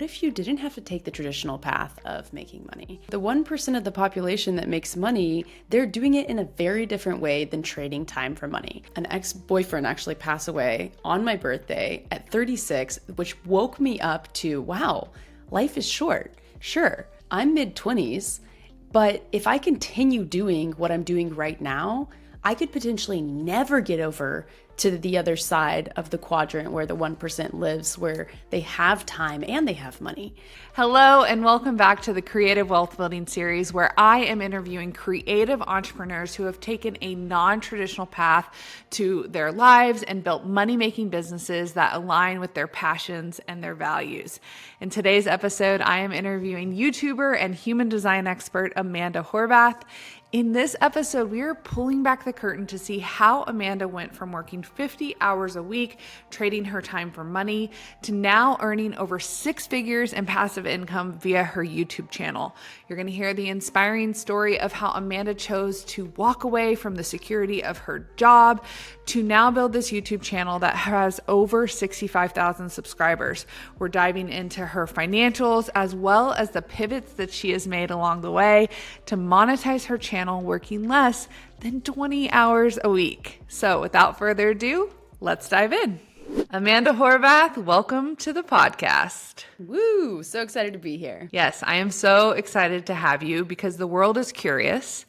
what if you didn't have to take the traditional path of making money? The 1% of the population that makes money, they're doing it in a very different way than trading time for money. An ex-boyfriend actually passed away on my birthday at 36, which woke me up to, wow, life is short. Sure, I'm mid-20s, but if I continue doing what I'm doing right now, I could potentially never get over to the other side of the quadrant where the 1% lives, where they have time and they have money. Hello, and welcome back to the Creative Wealth Building series, where I am interviewing creative entrepreneurs who have taken a non-traditional path to their lives and built money-making businesses that align with their passions and their values. In today's episode, I am interviewing YouTuber and human design expert Amanda Horvath. In this episode, we are pulling back the curtain to see how Amanda went from working 50 hours a week, trading her time for money, to now earning over 6 figures in passive income via her YouTube channel. You're going to hear the inspiring story of how Amanda chose to walk away from the security of her job to now build this YouTube channel that has over 65,000 subscribers. We're diving into her financials as well as the pivots that she has made along the way to monetize her channel, working less than 20 hours a week. So without further ado, let's dive in. Amanda Horvath, welcome to the podcast. Woo, so excited to be here. Yes, I am so excited to have you because the world is curious.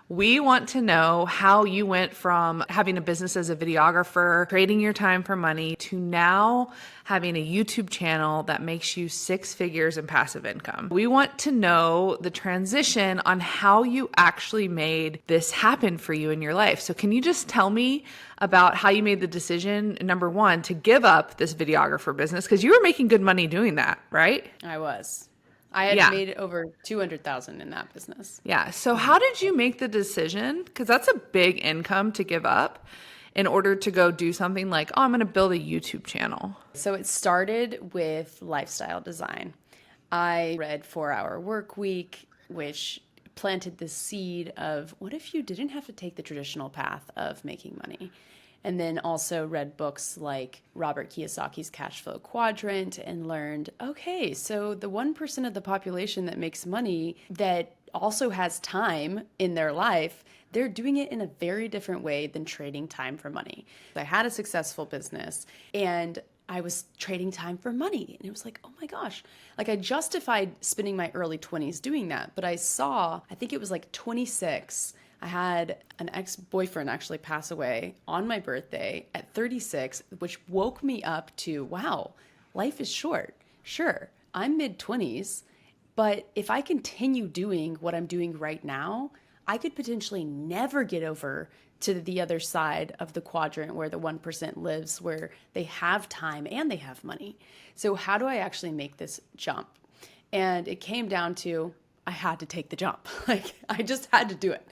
We want to know how you went from having a business as a videographer, trading your time for money, to now having a YouTube channel that makes you 6 figures in passive income. We want to know the transition on how you actually made this happen for you in your life. So can you just tell me about how you made the decision, number one, to give up this videographer business? Because you were making good money doing that, right? I was. I had made over 200,000 in that business. Yeah. So how did you make the decision? Because that's a big income to give up in order to go do something like, oh, I'm going to build a YouTube channel. So it started with lifestyle design. I read 4-Hour Work Week, which planted the seed of what if you didn't have to take the traditional path of making money? And then also read books like Robert Kiyosaki's Cash Flow Quadrant and learned, okay, so the 1% of the population that makes money that also has time in their life, they're doing it in a very different way than trading time for money. I had a successful business and I was trading time for money. And it was like, oh my gosh, like I justified spending my early 20s doing that. But I think it was like 26, I had an ex-boyfriend actually pass away on my birthday at 36, which woke me up to, wow, life is short. Sure, I'm mid-20s, but if I continue doing what I'm doing right now, I could potentially never get over to the other side of the quadrant where the 1% lives, where they have time and they have money. So how do I actually make this jump? And it came down to, I had to take the jump. Like I just had to do it.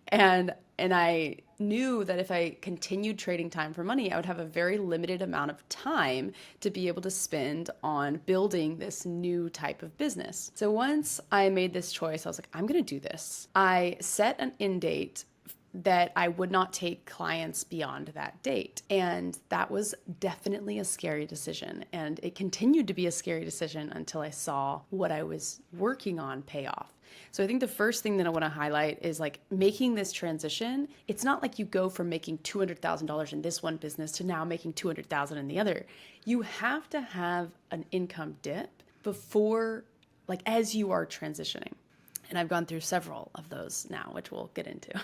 And I knew that if I continued trading time for money, I would have a very limited amount of time to be able to spend on building this new type of business. So once I made this choice, I was like, I'm going to do this. I set an end date that I would not take clients beyond that date. And that was definitely a scary decision. And it continued to be a scary decision until I saw what I was working on pay off. So I think the first thing that I want to highlight is like making this transition. It's not like you go from making $200,000 in this one business to now making $200,000 in the other. You have to have an income dip before, like as you are transitioning. And I've gone through several of those now, which we'll get into.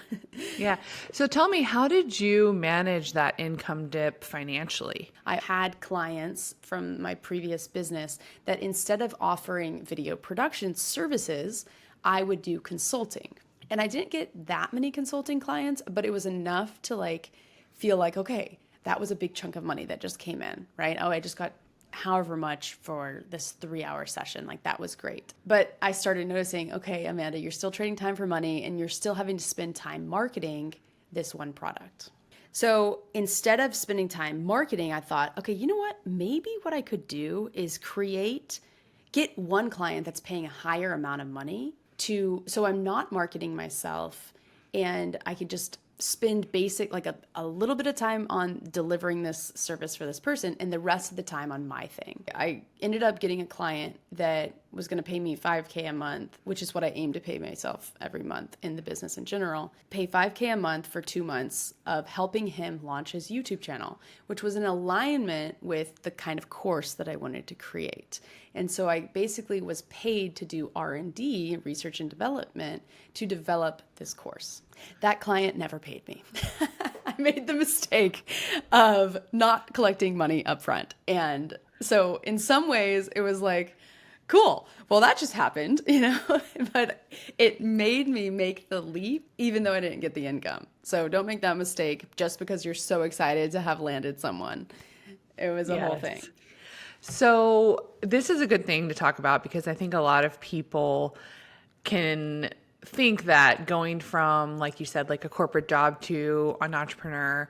Yeah. So tell me, how did you manage that income dip financially? I had clients from my previous business that instead of offering video production services, I would do consulting. And I didn't get that many consulting clients, but it was enough to like feel like, okay, that was a big chunk of money that just came in, right? Oh, I just got however much for this 3-hour session. Like that was great. But I started noticing, okay, Amanda, you're still trading time for money and you're still having to spend time marketing this one product. So instead of spending time marketing, I thought, okay, you know what? Maybe what I could do is get one client that's paying a higher amount of money so I'm not marketing myself and I could just spend basic, like a little bit of time on delivering this service for this person and the rest of the time on my thing. I ended up getting a client that was going to pay me $5K a month, which is what I aim to pay myself every month in the business in general. Pay $5K a month for 2 months of helping him launch his YouTube channel, which was in alignment with the kind of course that I wanted to create. And so I basically was paid to do R&D, research and development, to develop this course. That client never paid me. I made the mistake of not collecting money up front. And so in some ways it was like, cool, well, that just happened, but it made me make the leap, even though I didn't get the income. So don't make that mistake just because you're so excited to have landed someone. It was a whole thing. So this is a good thing to talk about because I think a lot of people can think that going from, like you said, like a corporate job to an entrepreneur,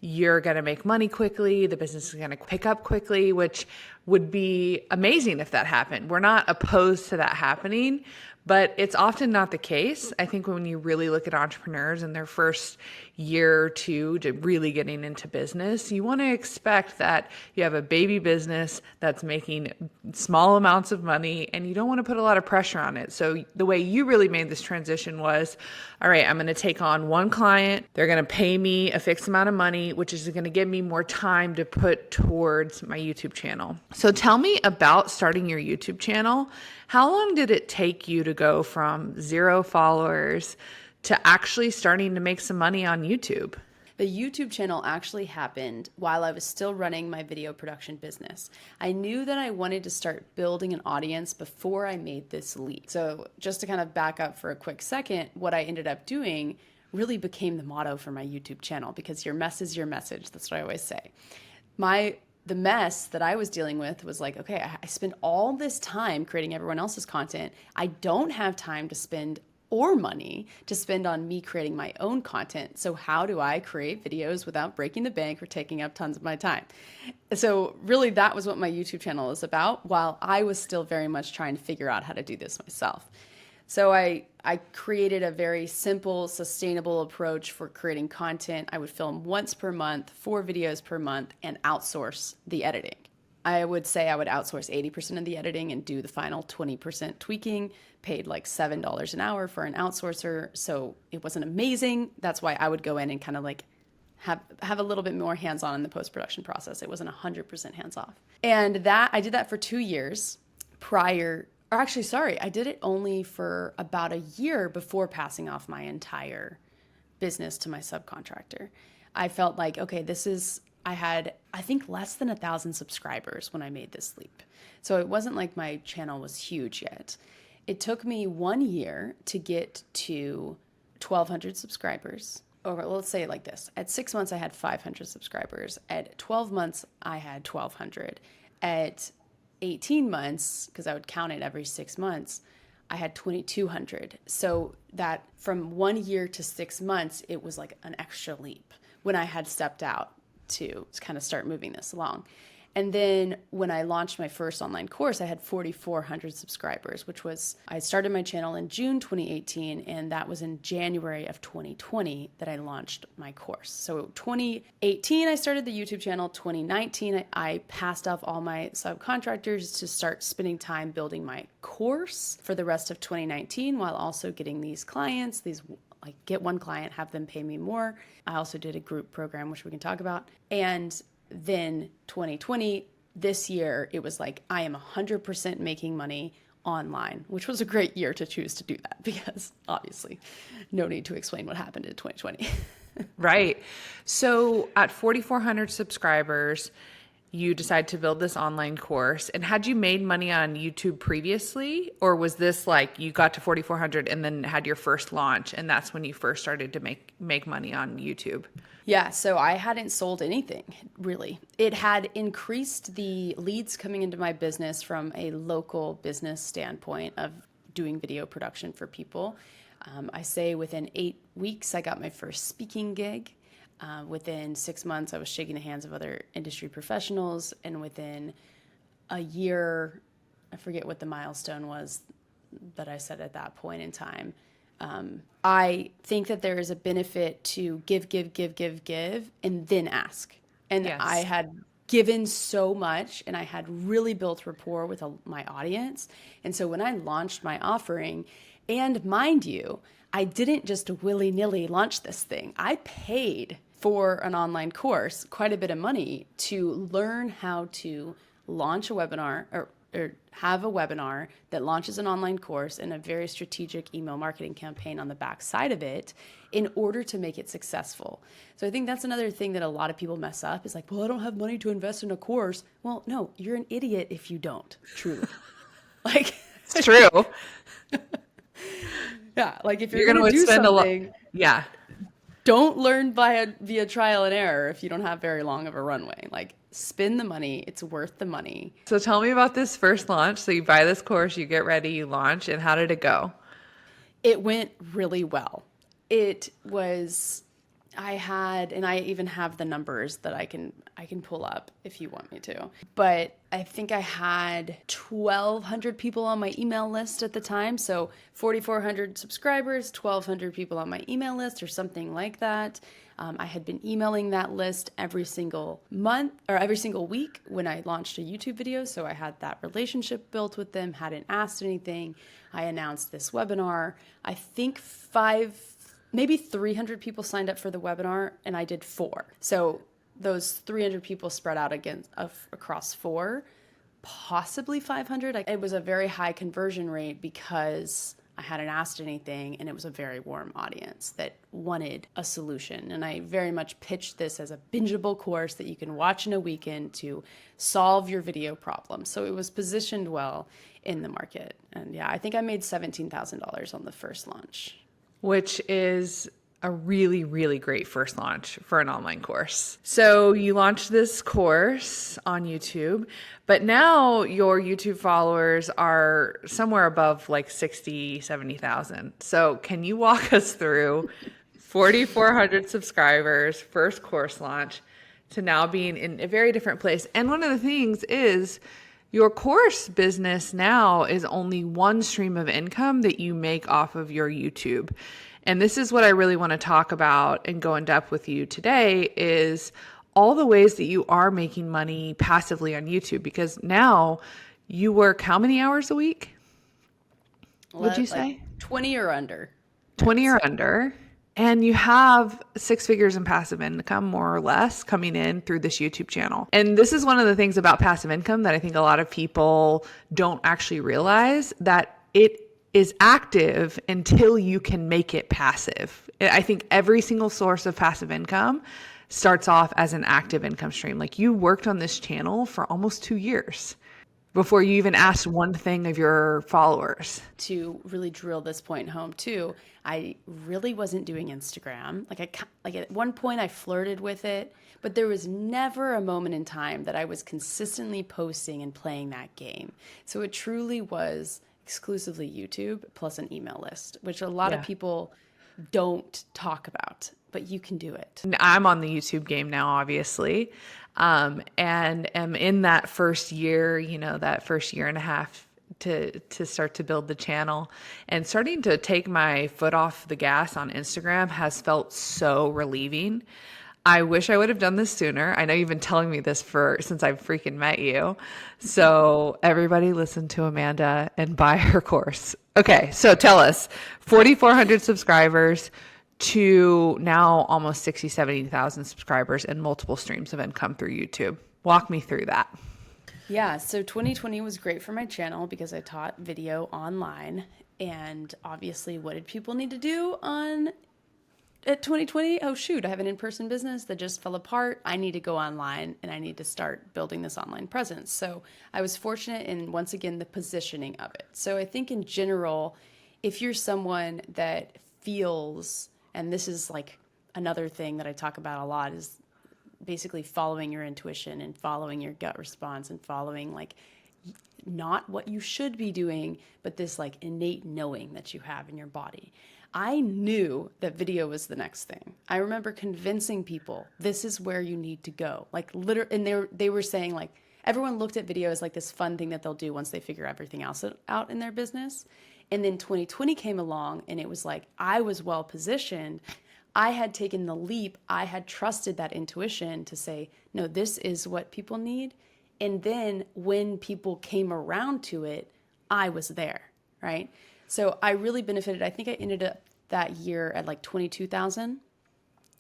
you're going to make money quickly, the business is going to pick up quickly, which would be amazing if that happened. We're not opposed to that happening, but it's often not the case. I think when you really look at entrepreneurs in their first year or two to really getting into business, you want to expect that you have a baby business that's making small amounts of money and you don't want to put a lot of pressure on it. So the way you really made this transition was, all right, I'm going to take on one client. They're going to pay me a fixed amount of money, which is going to give me more time to put towards my YouTube channel. So tell me about starting your YouTube channel. How long did it take you to go from 0 followers to actually starting to make some money on YouTube? The YouTube channel actually happened while I was still running my video production business. I knew that I wanted to start building an audience before I made this leap. So just to kind of back up for a quick second, what I ended up doing really became the motto for my YouTube channel, because your mess is your message. That's what I always say. The mess that I was dealing with was like, okay, I spend all this time creating everyone else's content. I don't have time to spend or money to spend on me creating my own content. So how do I create videos without breaking the bank or taking up tons of my time? So really that was what my YouTube channel is about, while I was still very much trying to figure out how to do this myself. So I created a very simple, sustainable approach for creating content. I would film once per month, 4 videos per month, and outsource the editing. I would say I would outsource 80% of the editing and do the final 20% tweaking, paid like $7 an hour for an outsourcer. So it wasn't amazing. That's why I would go in and kind of like have a little bit more hands-on in the post-production process. It wasn't 100% hands-off. And I did that for 2 years I did it only for about a year before passing off my entire business to my subcontractor. I felt like, okay, I had, I think, less than 1,000 subscribers when I made this leap. So it wasn't like my channel was huge yet. It took me 1 year to get to 1,200 subscribers. Or let's say it like this. At 6 months, I had 500 subscribers. At 12 months, I had 1,200. At 18 months, because I would count it every 6 months, I had 2,200. So that from 1 year to 6 months, it was like an extra leap when I had stepped out to kind of start moving this along. And then when I launched my first online course, I had 4,400 subscribers, I started my channel in June 2018, and that was in January of 2020 that I launched my course. So 2018, I started the YouTube channel. 2019, I passed off all my subcontractors to start spending time building my course for the rest of 2019, while also getting these clients, like get one client, have them pay me more. I also did a group program, which we can talk about. And then 2020, this year, it was like, I am 100% making money online, which was a great year to choose to do that, because obviously no need to explain what happened in 2020. Right. So at 4,400 subscribers, you decide to build this online course. And had you made money on YouTube previously, or was this like you got to 4,400 and then had your first launch and that's when you first started to make money on YouTube? Yeah, so I hadn't sold anything, really. It had increased the leads coming into my business from a local business standpoint of doing video production for people. I say within 8 weeks, I got my first speaking gig. Within 6 months, I was shaking the hands of other industry professionals. And within a year, I forget what the milestone was that I set at that point in time, I think that there is a benefit to give, and then ask. And I Yes. had given so much and I had really built rapport with my audience. And so when I launched my offering, and mind you, I didn't just willy nilly launch this thing, I paid for an online course quite a bit of money to learn how to launch a webinar or have a webinar that launches an online course and a very strategic email marketing campaign on the back side of it in order to make it successful. So I think that's another thing that a lot of people mess up is like, well, I don't have money to invest in a course. Well, no, you're an idiot if you don't, truly. Like, It's true. yeah, like if you're You're going going to to do spend a lot. something, Yeah. don't learn via trial and error if you don't have very long of a runway. Like, spend the money, it's worth the money. So tell me about this first launch. So you buy this course, you get ready, you launch, and how did it go? It went really well. It was, and I even have the numbers that I can pull up if you want me to. But I think I had 1,200 people on my email list at the time. So 4,400 subscribers, 1,200 people on my email list or something like that. I had been emailing that list every single month or every single week when I launched a YouTube video. So I had that relationship built with them, hadn't asked anything. I announced this webinar. I think maybe 300 people signed up for the webinar and I did 4. So those 300 people spread out across 4, possibly 500. It was a very high conversion rate because I hadn't asked anything and it was a very warm audience that wanted a solution. And I very much pitched this as a bingeable course that you can watch in a weekend to solve your video problem. So it was positioned well in the market. And yeah, I think I made $17,000 on the first launch. Which is a really, really great first launch for an online course. So you launched this course on YouTube, but now your YouTube followers are somewhere above like 60, 70,000. So can you walk us through 4,400 subscribers, first course launch, to now being in a very different place? And one of the things is your course business now is only one stream of income that you make off of your YouTube. And this is what I really want to talk about and go in depth with you today is all the ways that you are making money passively on YouTube, because now you work how many hours a week? Would you say? Like 20 or under. 20 or under. And you have 6 figures in passive income, more or less, coming in through this YouTube channel. And this is one of the things about passive income that I think a lot of people don't actually realize, that it is active until you can make it passive. I think every single source of passive income starts off as an active income stream. Like, you worked on this channel for almost 2 years before you even asked one thing of your followers. To really drill this point home too, I really wasn't doing Instagram. Like at one point I flirted with it, but there was never a moment in time that I was consistently posting and playing that game. So it truly was exclusively YouTube plus an email list, which a lot of people don't talk about, but you can do it. I'm on the YouTube game now, obviously, and am in that first year, that first year and a half to start to build the channel, and starting to take my foot off the gas on Instagram has felt so relieving. I wish I would have done this sooner. I know you've been telling me this since I've freaking met you. So everybody listen to Amanda and buy her course. Okay, so tell us, 4,400 subscribers to now almost 60, 70,000 subscribers and multiple streams of income through YouTube. Walk me through that. Yeah, so 2020 was great for my channel because I taught video online. And obviously, what did people need to do at 2020? Oh shoot, I have an in-person business that just fell apart. I need to go online and I need to start building this online presence. So I was fortunate in, once again, the positioning of it. So I think in general, if you're someone that feels, and this is like another thing that I talk about a lot, is basically following your intuition and following your gut response and following like not what you should be doing, but this like innate knowing that you have in your body. I knew that video was the next thing. I remember convincing people, this is where you need to go. Like literally, and they were saying like, everyone looked at video as like this fun thing that they'll do once they figure everything else out in their business. And then 2020 came along and it was like, I was well positioned. I had taken the leap. I had trusted that intuition to say, no, this is what people need. And then when people came around to it, I was there, right? So I really benefited. I think I ended up that year at like 22,000.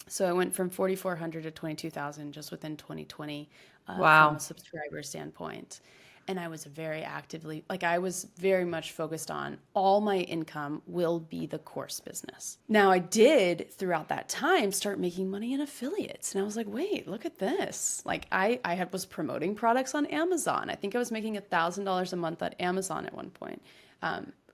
So I went from 4,400 to 22,000 just within 2020 from a subscriber standpoint. And I was very actively, like I was very much focused on all my income will be the course business. Now I did throughout that time start making money in affiliates. And I was like, wait, look at this. Like was promoting products on Amazon. I think I was making $1,000 a month at Amazon at one point,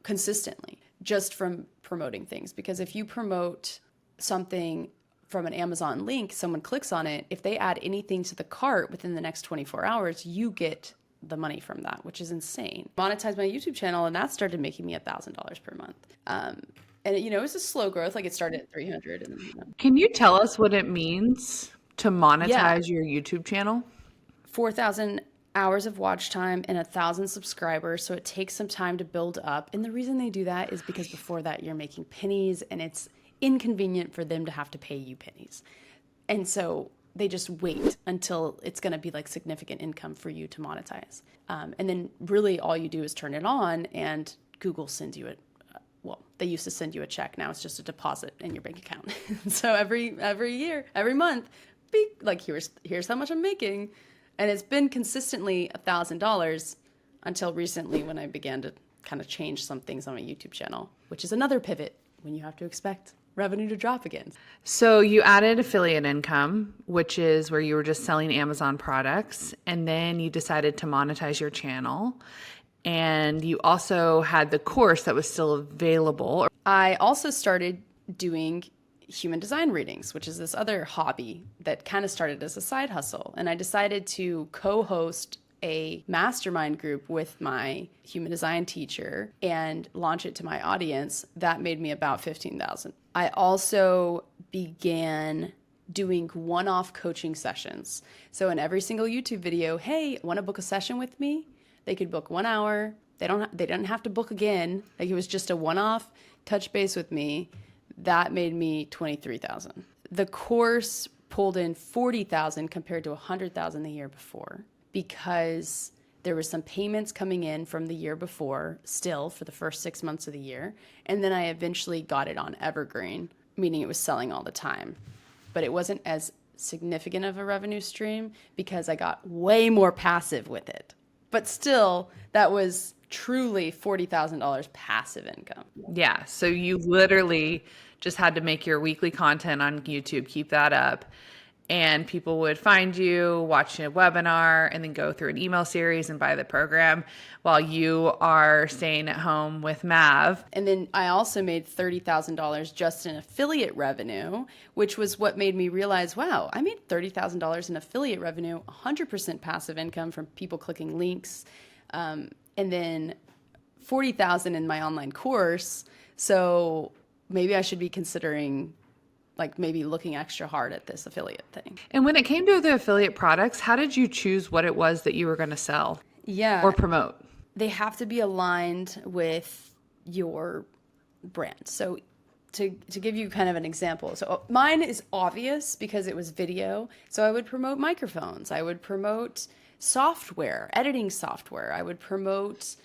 consistently, just from promoting things. Because if you promote something from an Amazon link, someone clicks on it, if they add anything to the cart within the next 24 hours, you get the money from that, which is insane. Monetized my YouTube channel, and that started making me $1,000 per month. And it was a slow growth. Like it started at 300. And Can you tell us what it means to monetize your YouTube channel? 4,000 hours of watch time and 1,000 subscribers. So it takes some time to build up. And the reason they do that is because before that you're making pennies, and it's inconvenient for them to have to pay you pennies. And so they just wait until it's going to be like significant income for you to monetize. And then really all you do is turn it on and Google sends you they used to send you a check. Now it's just a deposit in your bank account. So every year, every month, like here's how much I'm making. And it's been consistently $1,000 until recently when I began to kind of change some things on my YouTube channel, which is another pivot when you have to expect revenue to drop again. So you added affiliate income, which is where you were just selling Amazon products, and then you decided to monetize your channel. And you also had the course that was still available. I also started doing human design readings, which is this other hobby that kind of started as a side hustle. And I decided to co-host a mastermind group with my human design teacher and launch it to my audience. That made me about 15,000. I also began doing one-off coaching sessions. So in every single YouTube video, hey, want to book a session with me? They could book 1 hour. They didn't have to book again. Like it was just a one-off touch base with me. That made me 23,000. The course pulled in 40,000 compared to 100,000 the year before, because there were some payments coming in from the year before still for the first 6 months of the year. And then I eventually got it on evergreen, meaning it was selling all the time. But it wasn't as significant of a revenue stream because I got way more passive with it. But still, that was truly $40,000 passive income. Yeah. So you literally just had to make your weekly content on YouTube, keep that up. And people would find you, watch a webinar, and then go through an email series and buy the program while you are staying at home with Mav. And then I also made $30,000 just in affiliate revenue, which was what made me realize, wow, I made $30,000 in affiliate revenue, 100% passive income from people clicking links, and then 40,000 in my online course. So maybe I should be considering like maybe looking extra hard at this affiliate thing. And when it came to the affiliate products, how did you choose what it was that you were going to sell? Yeah. Or promote? They have to be aligned with your brand. So to give you kind of an example. So mine is obvious because it was video. So I would promote microphones. I would promote software, editing software. I would promote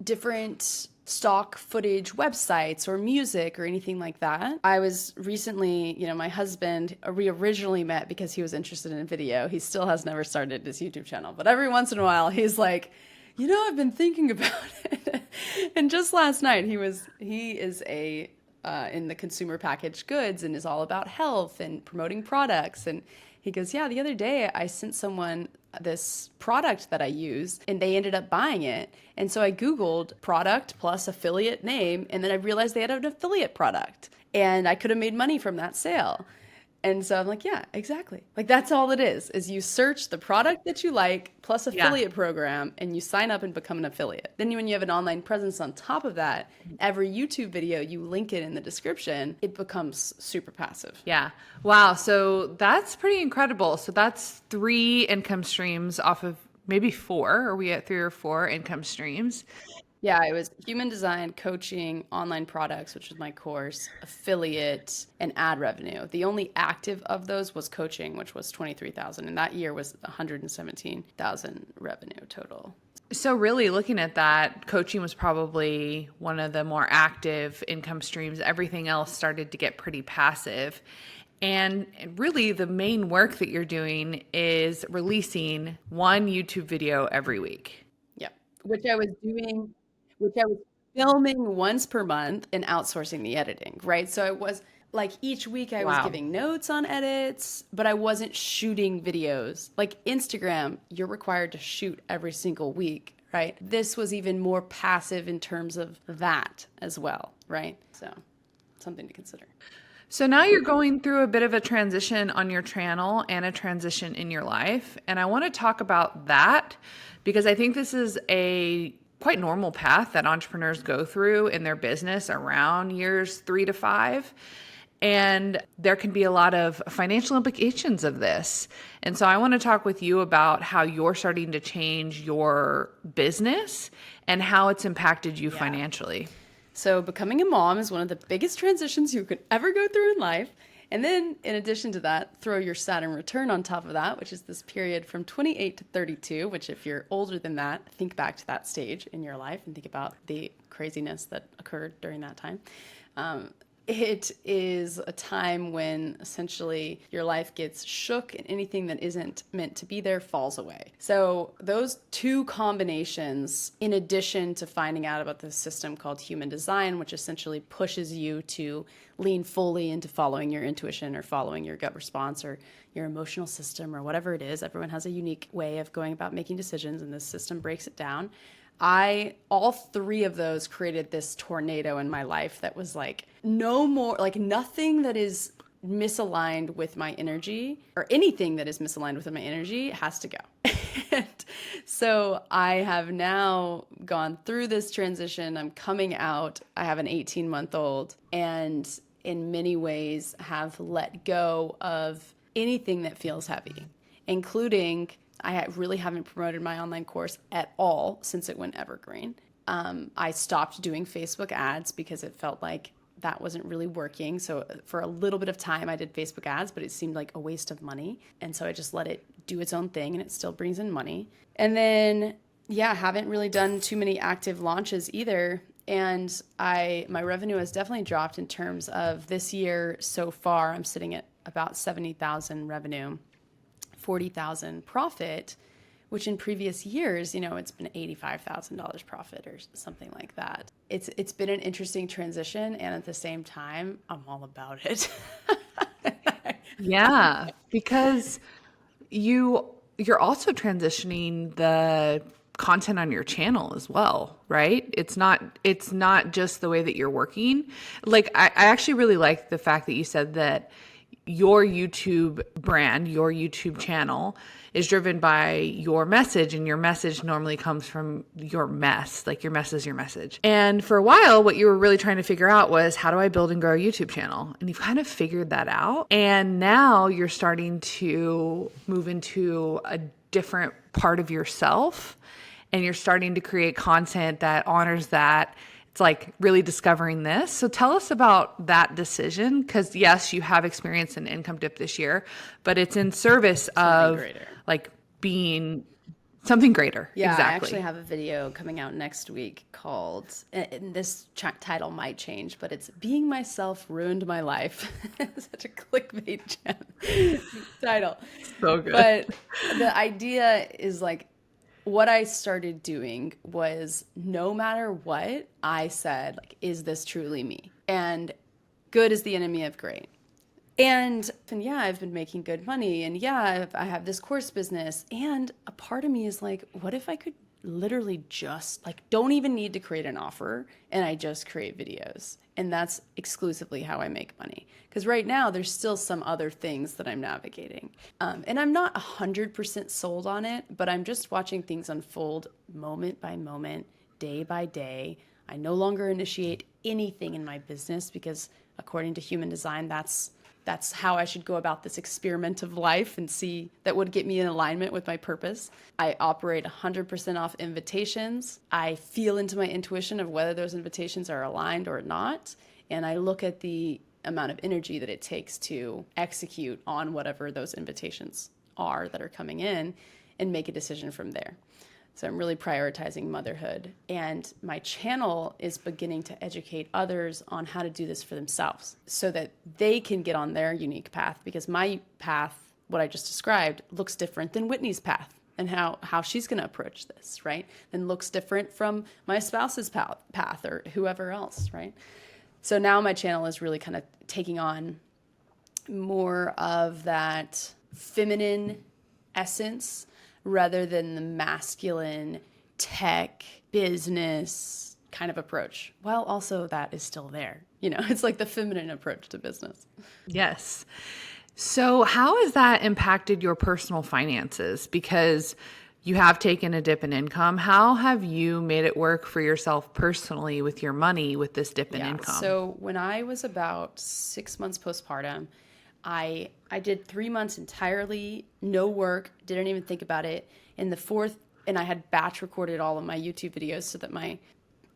different stock footage websites or music or anything like that. I was recently, my husband, we originally met because he was interested in video. He still has never started his YouTube channel, but every once in a while he's like, I've been thinking about it. And just last night he is in the consumer packaged goods and is all about health and promoting products. And he goes, yeah, the other day I sent someone this product that I used and they ended up buying it. And so I Googled product plus affiliate name, and then I realized they had an affiliate product and I could have made money from that sale. And so I'm like, yeah, exactly. Like that's all it is you search the product that you like plus affiliate program and you sign up and become an affiliate. Then when you have an online presence on top of that, every YouTube video, you link it in the description, it becomes super passive. Yeah. Wow. So that's pretty incredible. So that's 3 income streams off of maybe 4. Are we at 3 or 4 income streams? Yeah, it was human design, coaching, online products, which was my course, affiliate, and ad revenue. The only active of those was coaching, which was 23,000, and that year was 117,000 revenue total. So really looking at that, coaching was probably one of the more active income streams. Everything else started to get pretty passive. And really the main work that you're doing is releasing one YouTube video every week. Yep. Which I was filming once per month and outsourcing the editing, right? So it was like each week I was Wow. giving notes on edits, but I wasn't shooting videos. Like Instagram, you're required to shoot every single week, right? This was even more passive in terms of that as well, right? So something to consider. So now you're going through a bit of a transition on your channel and a transition in your life. And I want to talk about that because I think this is a quite normal path that entrepreneurs go through in their business around years 3 to 5. And there can be a lot of financial implications of this. And so I want to talk with you about how you're starting to change your business and how it's impacted you financially. So becoming a mom is one of the biggest transitions you could ever go through in life. And then in addition to that, throw your Saturn return on top of that, which is this period from 28 to 32, which if you're older than that, think back to that stage in your life and think about the craziness that occurred during that time. It is a time when essentially your life gets shook and anything that isn't meant to be there falls away. So those two combinations, in addition to finding out about this system called human design, which essentially pushes you to lean fully into following your intuition or following your gut response or your emotional system or whatever it is. Everyone has a unique way of going about making decisions, and this system breaks it down. All 3 of those created this tornado in my life that was like, no more, like nothing that is misaligned with my energy or anything that is misaligned with my energy has to go. And so I have now gone through this transition. I'm coming out. I have an 18-month-old and in many ways have let go of anything that feels heavy, including I really haven't promoted my online course at all since it went evergreen. I stopped doing Facebook ads because it felt like that wasn't really working. So for a little bit of time, I did Facebook ads, but it seemed like a waste of money. And so I just let it do its own thing, and it still brings in money. And then, yeah, haven't really done too many active launches either. And my revenue has definitely dropped in terms of this year so far. I'm sitting at about 70,000 revenue. 40,000 profit, which in previous years, it's been $85,000 profit or something like that. It's been an interesting transition, and at the same time, I'm all about it. Yeah, because you're also transitioning the content on your channel as well, right? It's not just the way that you're working. Like I actually really like the fact that you said that your YouTube brand, your YouTube channel is driven by your message, and your message normally comes from your mess. Like your mess is your message. And for a while, what you were really trying to figure out was, how do I build and grow a YouTube channel? And you've kind of figured that out. And now you're starting to move into a different part of yourself, and you're starting to create content that honors that. It's like really discovering this. So tell us about that decision, because yes, you have experienced an income dip this year, but it's in service of greater. Like being something greater. Yeah, Exactly. I actually have a video coming out next week called, and this title might change, but it's Being Myself Ruined My Life. Such a clickbait title. So good. But the idea is like, what I started doing was, no matter what, I said, like, is this truly me? And good is the enemy of great. And yeah, I've been making good money. And yeah, I have this course business. And a part of me is like, what if I could literally just don't even need to create an offer, and I just create videos? And that's exclusively how I make money. Because right now there's still some other things that I'm navigating. And I'm not 100% sold on it, but I'm just watching things unfold moment by moment, day by day. I no longer initiate anything in my business because according to human design, that's that's how I should go about this experiment of life and see that would get me in alignment with my purpose. I operate 100% off invitations. I feel into my intuition of whether those invitations are aligned or not. And I look at the amount of energy that it takes to execute on whatever those invitations are that are coming in and make a decision from there. So I'm really prioritizing motherhood. And my channel is beginning to educate others on how to do this for themselves so that they can get on their unique path, because my path, what I just described, looks different than Whitney's path and how she's going to approach this, right? And looks different from my spouse's path or whoever else, right? So now my channel is really kind of taking on more of that feminine essence rather than the masculine tech business kind of approach. Well, also that is still there. It's like the feminine approach to business. Yes. So how has that impacted your personal finances? Because you have taken a dip in income. How have you made it work for yourself personally with your money with this dip in income? So when I was about 6 months postpartum, I did 3 months entirely, no work, didn't even think about it. In the fourth, and I had batch recorded all of my YouTube videos so that my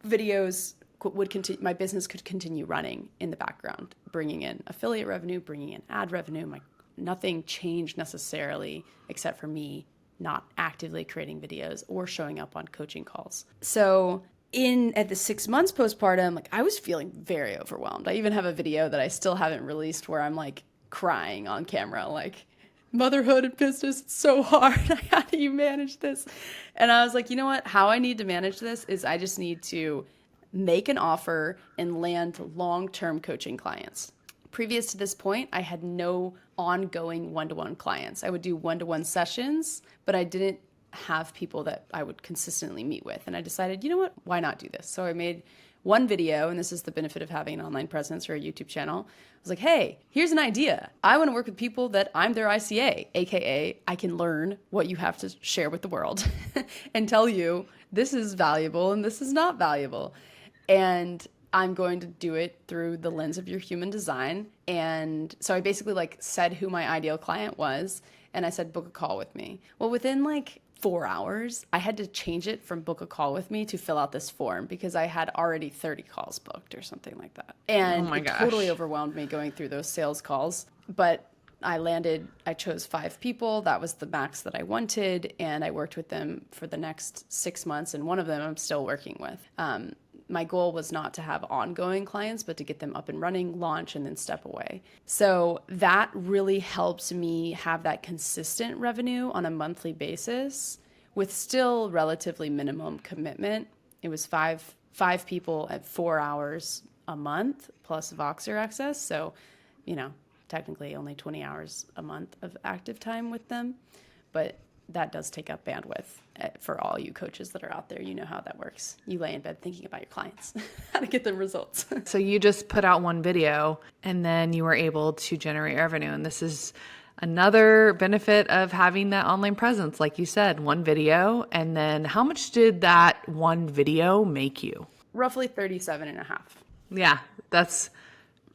videos would continue, my business could continue running in the background, bringing in affiliate revenue, bringing in ad revenue. Nothing changed necessarily except for me not actively creating videos or showing up on coaching calls. So at the 6 months postpartum, I was feeling very overwhelmed. I even have a video that I still haven't released where I'm crying on camera, motherhood and business, it's so hard. How do you manage this? And I was like, you know what? How I need to manage this is I just need to make an offer and land long-term coaching clients. Previous to this point, I had no ongoing one-to-one clients. I would do one-to-one sessions, but I didn't have people that I would consistently meet with. And I decided, you know what? Why not do this? So I made one video, and this is the benefit of having an online presence or a YouTube channel. I was like, hey, here's an idea. I want to work with people that I'm their ICA, AKA I can learn what you have to share with the world and tell you this is valuable and this is not valuable. And I'm going to do it through the lens of your human design. And so I basically said who my ideal client was, and I said, book a call with me. Well, within 4 hours, I had to change it from book a call with me to fill out this form because I had already 30 calls booked or something like that. And it totally overwhelmed me going through those sales calls. But I chose 5 people. That was the max that I wanted. And I worked with them for the next 6 months. And one of them I'm still working with. My goal was not to have ongoing clients, but to get them up and running, launch, and then step away. So that really helps me have that consistent revenue on a monthly basis with still relatively minimum commitment. It was five people at 4 hours a month plus Voxer access. So, technically only 20 hours a month of active time with them. But that does take up bandwidth for all you coaches that are out there. You know how that works. You lay in bed thinking about your clients, how to get them results. So you just put out one video and then you were able to generate revenue. And this is another benefit of having that online presence. Like you said, one video. And then how much did that one video make you? Roughly 37 and a half. Yeah, that's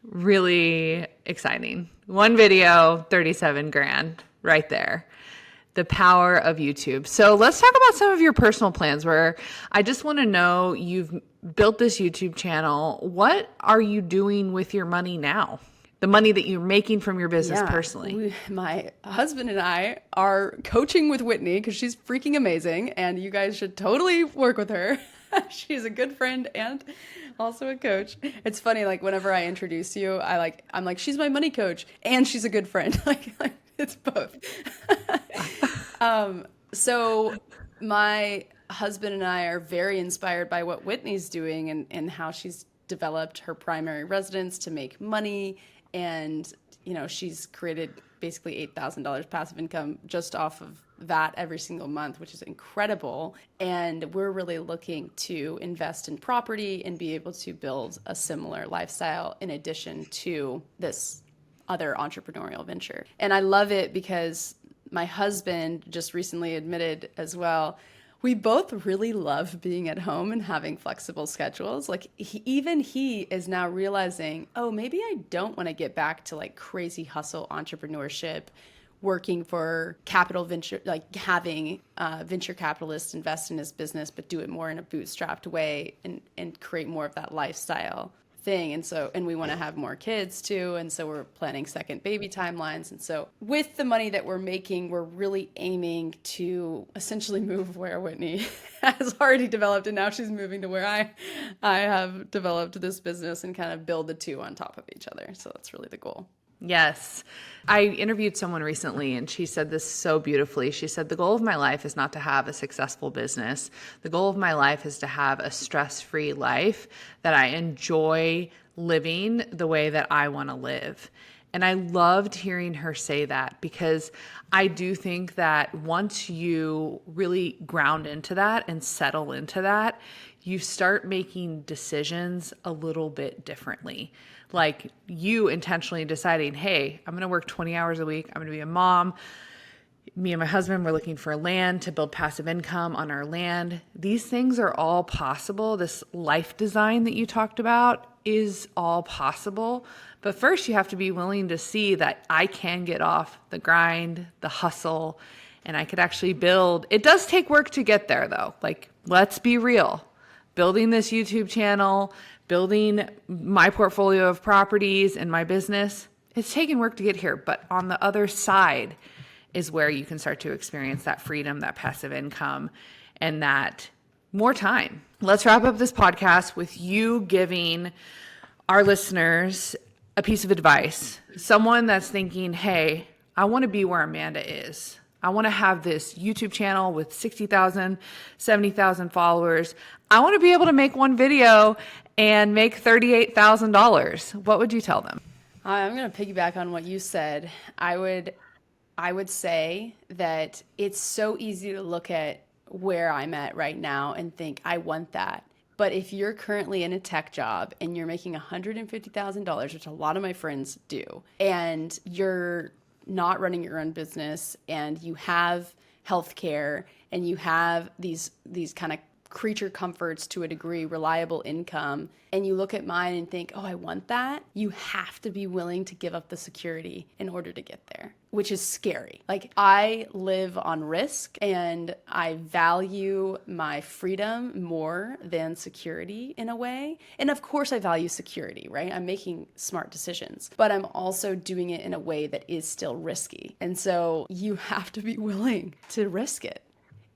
really exciting. One video, 37 grand right there. The power of YouTube. So let's talk about some of your personal plans where I just want to know, you've built this YouTube channel. What are you doing with your money now? The money that you're making from your business personally. My husband and I are coaching with Whitney because she's freaking amazing and you guys should totally work with her. She's a good friend and also a coach. It's funny, whenever I introduce you, I'm like, she's my money coach and she's a good friend. It's both. So my husband and I are very inspired by what Whitney's doing and how she's developed her primary residence to make money. And, she's created basically $8,000 passive income just off of that every single month, which is incredible. And we're really looking to invest in property and be able to build a similar lifestyle in addition to this other entrepreneurial venture. And I love it because my husband just recently admitted as well, We both really love being at home and having flexible schedules. Like even he is now realizing, oh, maybe I don't want to get back to like crazy hustle entrepreneurship, working for capital venture, like having venture capitalists invest in his business, but do it more in a bootstrapped way and create more of that lifestyle thing. And we want to have more kids too. And so we're planning second baby timelines. And so with the money that we're making, we're really aiming to essentially move where Whitney has already developed. And now she's moving to where I have developed this business and kind of build the two on top of each other. So that's really the goal. Yes. I interviewed someone recently and she said this so beautifully. She said, the goal of my life is not to have a successful business. The goal of my life is to have a stress-free life that I enjoy living the way that I want to live. And I loved hearing her say that because I do think that once you really ground into that and settle into that, you start making decisions a little bit differently. Like you intentionally deciding, hey, I'm going to work 20 hours a week. I'm going to be a mom. Me and my husband, we're looking for land to build passive income on our land. These things are all possible. This life design that you talked about is all possible. But first you have to be willing to see that I can get off the grind, the hustle, and I could actually build. It does take work to get there though. Like, let's be real. Building this YouTube channel, building my portfolio of properties and my business, it's taken work to get here. But on the other side is where you can start to experience that freedom, that passive income, and that more time. Let's wrap up this podcast with you giving our listeners a piece of advice. Someone that's thinking, hey, I want to be where Amanda is. I want to have this YouTube channel with 60,000, 70,000 followers. I want to be able to make one video and make $38,000. What would you tell them? I'm going to piggyback on what you said. I would say that it's so easy to look at where I'm at right now and think, I want that. But if you're currently in a tech job and you're making $150,000, which a lot of my friends do, and you're not running your own business and you have healthcare and you have these kind of creature comforts to a degree, reliable income, and you look at mine and think, oh, I want that, you have to be willing to give up the security in order to get there, which is scary. Like, I live on risk and I value my freedom more than security in a way. And of course I value security, right? I'm making smart decisions, but I'm also doing it in a way that is still risky. And so you have to be willing to risk it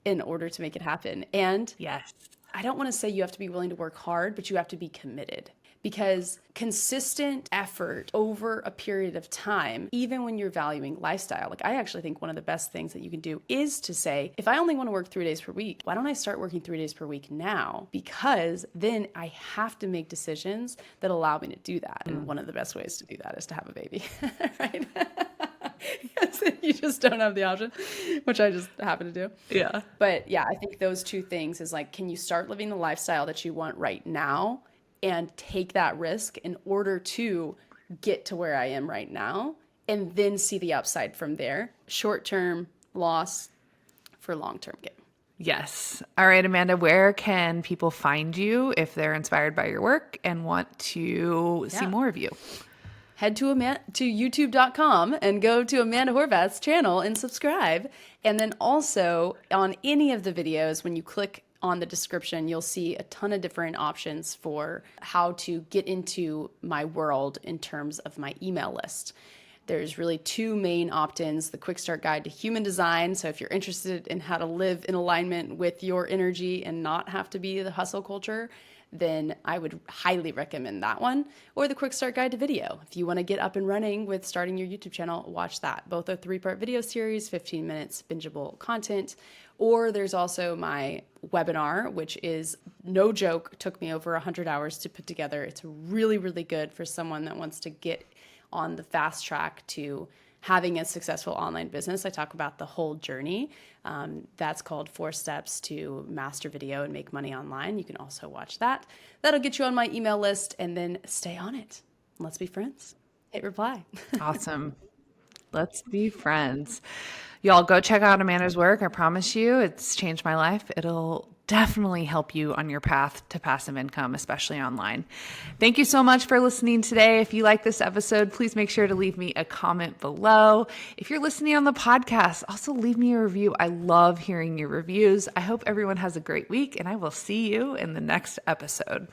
in order to make it happen. And Yes. I don't want to say you have to be willing to work hard, but you have to be committed, because consistent effort over a period of time, even when you're valuing lifestyle, like I actually think one of the best things that you can do is to say, if I only want to work 3 days per week, why don't I start working 3 days per week now? Because then I have to make decisions that allow me to do that. And one of the best ways to do that is to have a baby, right? Yes, you just don't have the option, which I just happen to do. Yeah. But yeah, I think those two things is like, can you start living the lifestyle that you want right now and take that risk in order to get to where I am right now, and then see the upside from there. Short-term loss for long-term gain. Yes. All right, Amanda, where can people find you if they're inspired by your work and want to see more of you? Head to youtube.com and go to Amanda Horvath's channel and subscribe. And then also on any of the videos, when you click on the description, you'll see a ton of different options for how to get into my world in terms of my email list. There's really two main opt-ins: the quick start guide to human design. So if you're interested in how to live in alignment with your energy and not have to be the hustle culture, then I would highly recommend that one. Or the quick start guide to video. If you want to get up and running with starting your YouTube channel, watch that. Both are 3-part video series, 15 minutes bingeable content. Or there's also my webinar, which is, no joke, took me over 100 hours to put together. It's really, really good for someone that wants to get on the fast track to having a successful online business. I talk about the whole journey. That's called 4 Steps to Master Video and Make Money Online. You can also watch that. That'll get you on my email list, and then stay on it. Let's be friends. Hit reply. Awesome. Let's be friends. Y'all go check out Amanda's work. I promise you, it's changed my life. It'll definitely help you on your path to passive income, especially online. Thank you so much for listening today. If you like this episode, please make sure to leave me a comment below. If you're listening on the podcast, also leave me a review. I love hearing your reviews. I hope everyone has a great week, and I will see you in the next episode.